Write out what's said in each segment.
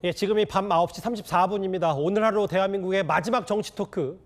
예, 지금이 밤 9시 34분입니다. 오늘 하루 대한민국의 마지막 정치 토크.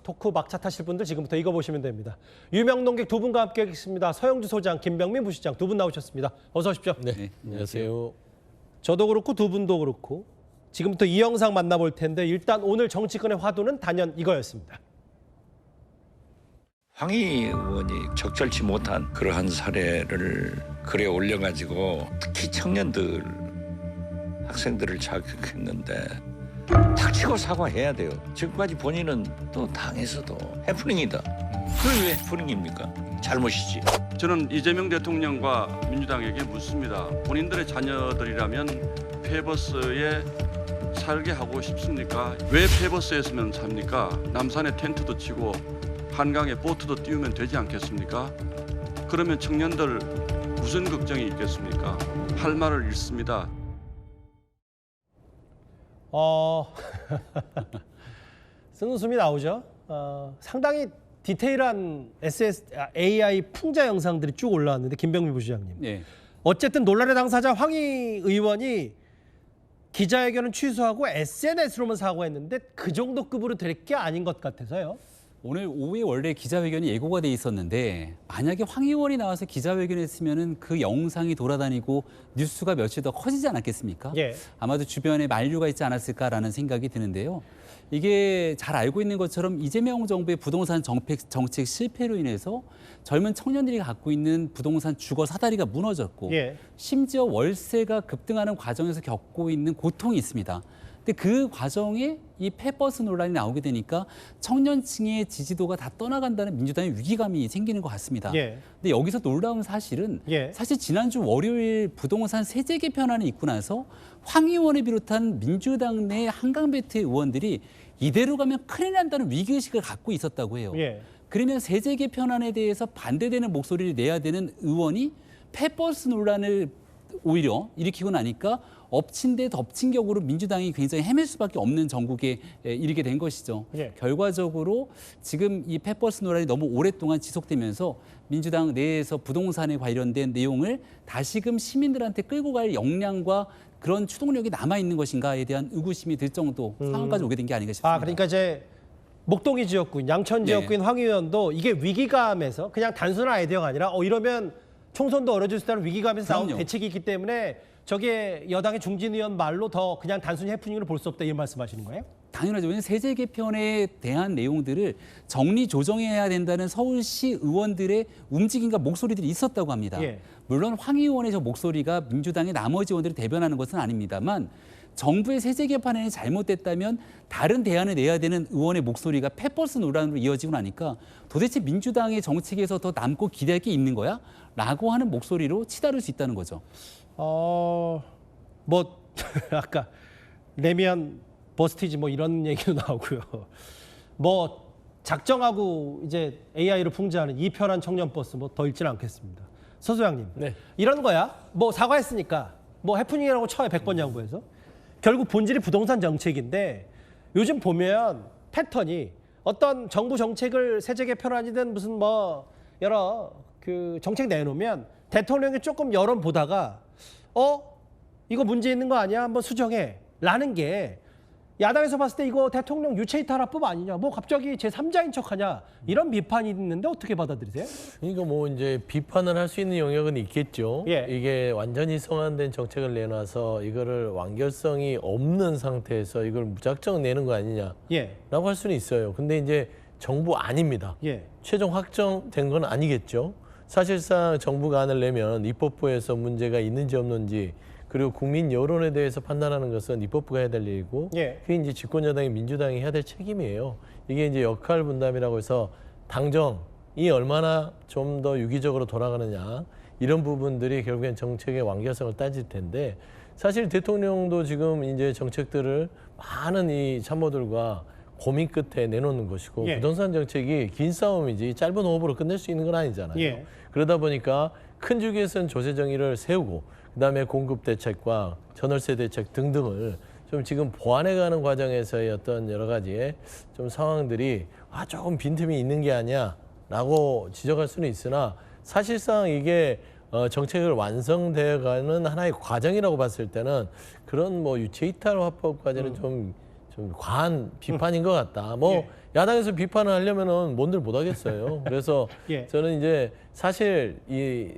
토크 막차 타실 분들 지금부터 읽어보시면 됩니다. 유명 논객 두 분과 함께 하겠습니다. 서영주 소장, 김병민 부시장 두 분 나오셨습니다. 어서 오십시오. 네, 안녕하세요. 저도 그렇고 두 분도 그렇고 지금부터 이 영상 만나볼 텐데 일단 오늘 정치권의 화두는 단연 이거였습니다. 황희 의원이 적절치 못한 그러한 사례를 글에 올려가지고 특히 청년들, 학생들을 자극했는데 닥치고 사과해야 돼요. 지금까지 본인은 또 당에서도 해프닝이다. 그게 왜 해프닝입니까? 잘못이지. 저는 이재명 대통령과 민주당에게 묻습니다. 본인들의 자녀들이라면 페버스에 살게 하고 싶습니까? 왜 페버스에서만 삽니까? 남산에 텐트도 치고 한강에 보트도 띄우면 되지 않겠습니까? 그러면 청년들 무슨 걱정이 있겠습니까? 할 말을 잃습니다. 쓰는 숨이 나오죠. 상당히 디테일한 AI 풍자 영상들이 쭉 올라왔는데 김병민 부시장님. 네. 어쨌든 논란의 당사자 황희 의원이 기자회견은 취소하고 SNS로만 사과했는데 그 정도 급으로 될 게 아닌 것 같아서요. 오늘 오후에 원래 기자회견이 예고가 돼 있었는데 만약에 황 의원이 나와서 기자회견했으면은 그 영상이 돌아다니고 뉴스가 며칠 더 커지지 않았겠습니까? 예. 아마도 주변에 만류가 있지 않았을까라는 생각이 드는데요. 이게 잘 알고 있는 것처럼 이재명 정부의 부동산 정책 실패로 인해서 젊은 청년들이 갖고 있는 부동산 주거 사다리가 무너졌고 예. 심지어 월세가 급등하는 과정에서 겪고 있는 고통이 있습니다. 근데 그 과정에 이 페버스 논란이 나오게 되니까 청년층의 지지도가 다 떠나간다는 민주당의 위기감이 생기는 것 같습니다. 예. 근데 여기서 놀라운 사실은 예. 사실 지난주 월요일 부동산 세제 개편안이 있고 나서 황 의원을 비롯한 민주당 내 한강벨트 의원들이 이대로 가면 큰일 난다는 위기의식을 갖고 있었다고 해요. 예. 그러면 세제 개편안에 대해서 반대되는 목소리를 내야 되는 의원이 페버스 논란을 오히려 일으키고 나니까 엎친 데 덮친 격으로 민주당이 굉장히 헤맬 수밖에 없는 정국에 이르게 된 것이죠. 예. 결과적으로 지금 이 페버스 논란이 너무 오랫동안 지속되면서 민주당 내에서 부동산에 관련된 내용을 다시금 시민들한테 끌고 갈 역량과 그런 추동력이 남아있는 것인가에 대한 의구심이 들 정도 상황까지 오게 된 게 아닌가 싶습니다. 그러니까 이제 목동이 지역구인, 양천 지역구인 황 의원도 이게 위기감에서 그냥 단순한 아이디어가 아니라 이러면 총선도 어려질 수 있다는 위기감에서 나온 그럼요. 대책이 있기 때문에 저게 여당의 중진 의원 말로 더 그냥 단순히 해프닝으로 볼 수 없다 이런 말씀하시는 거예요? 당연하죠. 왜냐하면 세제 개편에 대한 내용들을 정리 조정해야 된다는 서울시 의원들의 움직임과 목소리들이 있었다고 합니다. 예. 물론 황 의원의 저 목소리가 민주당의 나머지 의원들을 대변하는 것은 아닙니다만 정부의 세제 개편안이 잘못됐다면 다른 대안을 내야 되는 의원의 목소리가 페버스 논란으로 이어지고 나니까 도대체 민주당의 정책에서 더 남고 기대할 게 있는 거야? 라고 하는 목소리로 치달을 수 있다는 거죠. 아까 레미안 버스티지 이런 얘기도 나오고요. 작정하고 이제 AI로 풍자하는 이 편한 청년 버스 더 읽지는 않겠습니다. 서 소장님, 네. 이런 거야. 사과했으니까 해프닝이라고 쳐요 100번 양보해서. 결국 본질이 부동산 정책인데 요즘 보면 패턴이 어떤 정부 정책을 세제 개편안이든 무슨 여러 그 정책 내놓으면 대통령이 조금 여론 보다가 이거 문제 있는 거 아니야? 한번 수정해. 라는 게 야당에서 봤을 때 이거 대통령 유체이탈화법 아니냐? 갑자기 제3자인 척하냐? 이런 비판이 있는데 어떻게 받아들이세요? 그러니까 이제 비판을 할 수 있는 영역은 있겠죠. 예. 이게 완전히 성안된 정책을 내놔서 이거를 완결성이 없는 상태에서 이걸 무작정 내는 거 아니냐라고 예. 할 수는 있어요. 근데 이제 정부 아닙니다. 예. 최종 확정된 건 아니겠죠. 사실상 정부가 안을 내면 입법부에서 문제가 있는지 없는지 그리고 국민 여론에 대해서 판단하는 것은 입법부가 해야 될 일이고 예. 그게 이제 집권여당이 민주당이 해야 될 책임이에요. 이게 이제 역할 분담이라고 해서 당정이 얼마나 좀 더 유기적으로 돌아가느냐 이런 부분들이 결국엔 정책의 완결성을 따질 텐데 사실 대통령도 지금 이제 정책들을 많은 이 참모들과 고민 끝에 내놓는 것이고 예. 부동산 정책이 긴 싸움이지 짧은 호흡으로 끝낼 수 있는 건 아니잖아요. 예. 그러다 보니까 큰 주기에서는 조세 정의를 세우고 그다음에 공급 대책과 전월세 대책 등등을 좀 지금 보완해가는 과정에서의 어떤 여러 가지의 좀 상황들이 조금 빈틈이 있는 게 아니야라고 지적할 수는 있으나 사실상 이게 정책을 완성되어가는 하나의 과정이라고 봤을 때는 그런 뭐 유체이탈 화법까지는 좀 과한 비판인 것 같다. 뭐 예. 야당에서 비판을 하려면은 뭔들 못하겠어요. 그래서 예. 저는 이제 사실 이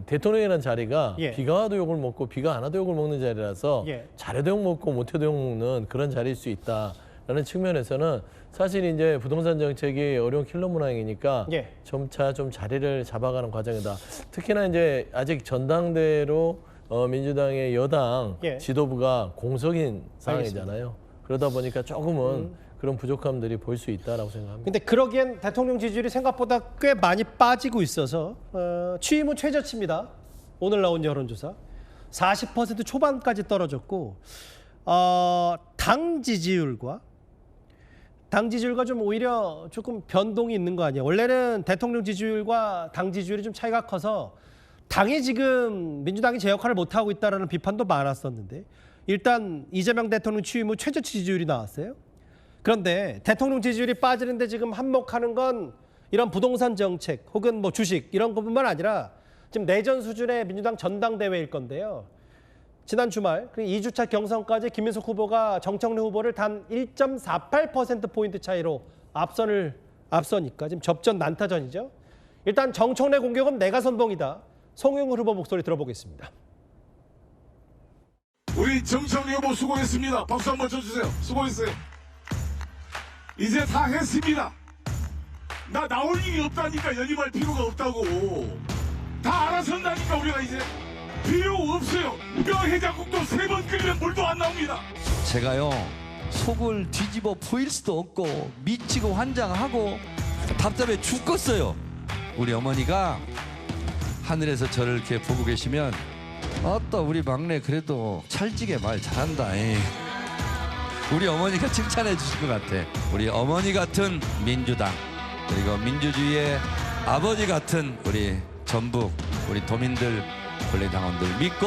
대통령이라는 자리가 예. 비가 와도 욕을 먹고 비가 안 와도 욕을 먹는 자리라서 예. 잘해도 욕 먹고 못해도 욕 먹는 그런 자리일 수 있다라는 측면에서는 사실 이제 부동산 정책이 어려운 킬러 문항이니까 예. 점차 좀 자리를 잡아가는 과정이다. 특히나 이제 아직 전당대로 민주당의 여당 예. 지도부가 공석인 상황이잖아요. 그러다 보니까 조금은 그런 부족함들이 보일 수 있다라고 생각합니다. 근데 그러기엔 대통령 지지율이 생각보다 꽤 많이 빠지고 있어서 취임 후 최저치입니다. 오늘 나온 여론조사 40% 초반까지 떨어졌고 당 지지율과 좀 오히려 조금 변동이 있는 거 아니에요. 원래는 대통령 지지율과 당 지지율이 좀 차이가 커서 당이 지금 민주당이 제 역할을 못하고 있다는 비판도 많았었는데 일단 이재명 대통령 취임 후 최저 지지율이 나왔어요. 그런데 대통령 지지율이 빠지는데 지금 한몫하는 건 이런 부동산 정책 혹은 뭐 주식 이런 것뿐만 아니라 지금 내전 수준의 민주당 전당대회일 건데요. 지난 주말 2주차 경선까지 김민석 후보가 정청래 후보를 단 1.48%포인트 차이로 앞서니까 지금 접전 난타전이죠. 일단 정청래 공격은 내가 선봉이다. 송영길 후보 목소리 들어보겠습니다. 우리 정청래 후보 수고했습니다. 박수 한번 쳐주세요. 수고했어요. 이제 다 했습니다. 나 나올 일이 없다니까. 연임할 필요가 없다고. 다 알아서 한다니까. 우리가 이제 필요 없어요. 뼈 해장국도 3번 끓이면 물도 안 나옵니다. 제가요 속을 뒤집어 보일 수도 없고 미치고 환장하고 답답해 죽겠어요. 우리 어머니가 하늘에서 저를 이렇게 보고 계시면 아따 우리 막내 그래도 찰지게 말 잘한다. 에이. 우리 어머니가 칭찬해 주실 것 같아. 우리 어머니 같은 민주당 그리고 민주주의의 아버지 같은 우리 전북 우리 도민들 권리당원들 믿고.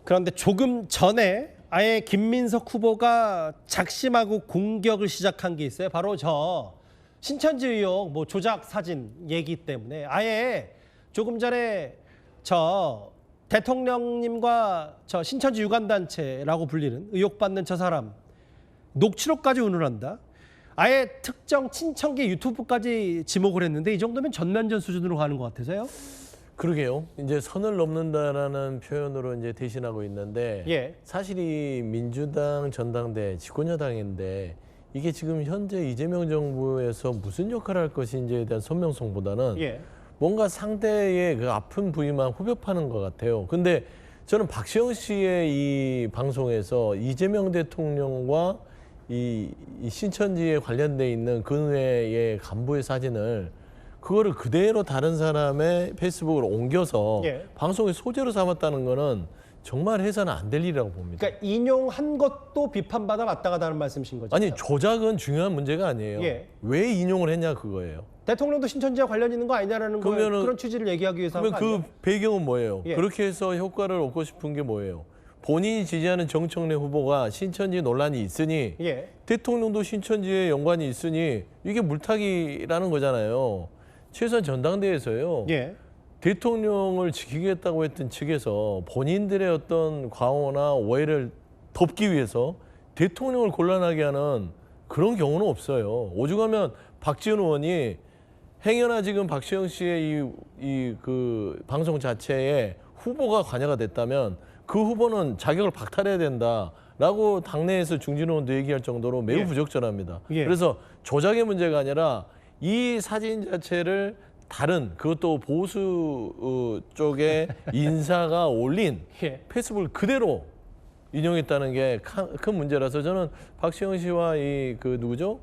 그런데 조금 전에 아예 김민석 후보가 작심하고 공격을 시작한 게 있어요. 바로 저 신천지 의혹 뭐 조작 사진 얘기 때문에 아예 조금 전에 저 대통령님과 저 신천지 유관단체라고 불리는 의혹받는 저 사람 녹취록까지 운운한다. 아예 특정 친청계 유튜브까지 지목을 했는데 이 정도면 전면전 수준으로 가는 것 같아서요. 그러게요. 이제 선을 넘는다라는 표현으로 이제 대신하고 있는데 예. 사실 이 민주당 전당대 집권여당인데 이게 지금 현재 이재명 정부에서 무슨 역할을 할 것인지에 대한 선명성보다는 예. 뭔가 상대의 그 아픈 부위만 후벼파는 것 같아요. 근데 저는 박시영 씨의 이 방송에서 이재명 대통령과 이 신천지에 관련돼 있는 근회의 간부의 사진을 그거를 그대로 다른 사람의 페이스북으로 옮겨서 예. 방송의 소재로 삼았다는 거는 정말 해서는 안 될 일이라고 봅니다. 그러니까 인용한 것도 비판받아 왔다 갔다 하는 말씀이신 거죠? 아니 조작은 중요한 문제가 아니에요. 예. 왜 인용을 했냐 그거예요. 대통령도 신천지와 관련 있는 거 아니냐라는 거 그러면은- 그런 취지를 얘기하기 위해서 한 그러면 거 그 아니에요? 배경은 뭐예요? 예. 그렇게 해서 효과를 얻고 싶은 게 뭐예요? 본인이 지지하는 정청래 후보가 신천지 논란이 있으니 예. 대통령도 신천지에 연관이 있으니 이게 물타기라는 거잖아요. 최소한 전당대회에서요. 예. 대통령을 지키겠다고 했던 측에서 본인들의 어떤 과오나 오해를 덮기 위해서 대통령을 곤란하게 하는 그런 경우는 없어요. 오죽하면 박지원 의원이 행여나 지금 박시영 씨의 이 그 방송 자체에 후보가 관여가 됐다면 그 후보는 자격을 박탈해야 된다라고 당내에서 중진 의원도 얘기할 정도로 매우 예. 부적절합니다. 예. 그래서 조작의 문제가 아니라 이 사진 자체를 다른 그것도 보수 쪽의 인사가 올린 예. 페이스북을 그대로 인용했다는 게 큰 문제라서 저는 박시영 씨와 이 그 누구죠?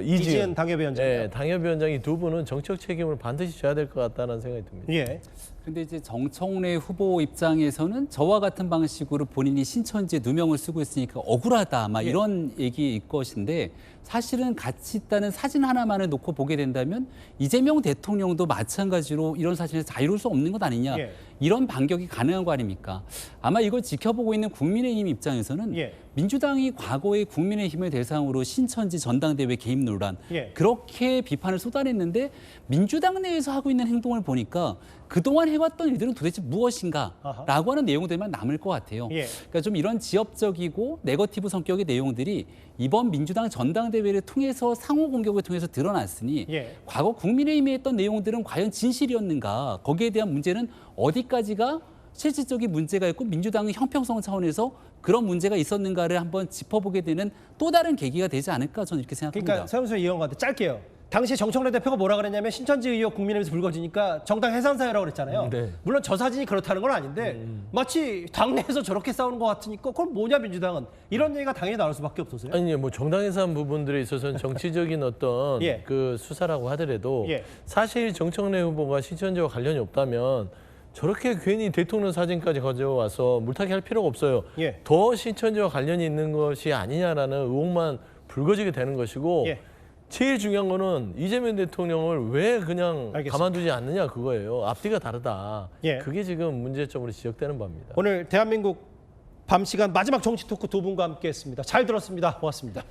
이지은 당협위원장. 네, 당협위원장이 두 분은 정책 책임을 반드시 져야 될 것 같다는 생각이 듭니다. 예. 근데 이제 정청래 후보 입장에서는 저와 같은 방식으로 본인이 신천지에 누명을 쓰고 있으니까 억울하다, 막 예. 이런 얘기일 것인데 사실은 같이 있다는 사진 하나만을 놓고 보게 된다면 이재명 대통령도 마찬가지로 이런 사실에서 자유로울 수 없는 것 아니냐. 예. 이런 반격이 가능한 거 아닙니까? 아마 이걸 지켜보고 있는 국민의힘 입장에서는 예. 민주당이 과거에 국민의힘을 대상으로 신천지 전당대회 개입 논란 예. 그렇게 비판을 쏟아냈는데 민주당 내에서 하고 있는 행동을 보니까 그동안 해왔던 일들은 도대체 무엇인가라고 하는 내용들만 남을 것 같아요. 예. 그러니까 좀 이런 지역적이고 네거티브 성격의 내용들이 이번 민주당 전당대회를 통해서 상호 공격을 통해서 드러났으니 예. 과거 국민의힘이 했던 내용들은 과연 진실이었는가, 거기에 대한 문제는 어디까지가 실질적인 문제가 있고 민주당의 형평성 차원에서 그런 문제가 있었는가를 한번 짚어보게 되는 또 다른 계기가 되지 않을까, 저는 이렇게 생각합니다. 그러니까 서영수 의원한테 짧게요. 당시 정청래 대표가 뭐라 그랬냐면 신천지 의혹 국민의힘에서 불거지니까 정당 해산사유라고 그랬잖아요. 네. 물론 저 사진이 그렇다는 건 아닌데 마치 당내에서 저렇게 싸우는 것 같으니까 그럼 뭐냐 민주당은 이런 얘기가 당연히 나올 수밖에 없었어요. 아니 뭐 정당에서 한 부분들에 있어서는 정치적인 어떤 예. 그 수사라고 하더라도 예. 사실 정청래 후보가 신천지와 관련이 없다면 저렇게 괜히 대통령 사진까지 가져와서 물타기 할 필요가 없어요. 예. 더 신천지와 관련이 있는 것이 아니냐라는 의혹만 불거지게 되는 것이고 예. 제일 중요한 거는 이재명 대통령을 왜 그냥 알겠습니다. 가만두지 않느냐 그거예요. 앞뒤가 다르다. 예. 그게 지금 문제점으로 지적되는 바입니다. 오늘 대한민국 밤 시간 마지막 정치 토크 두 분과 함께했습니다. 잘 들었습니다. 고맙습니다.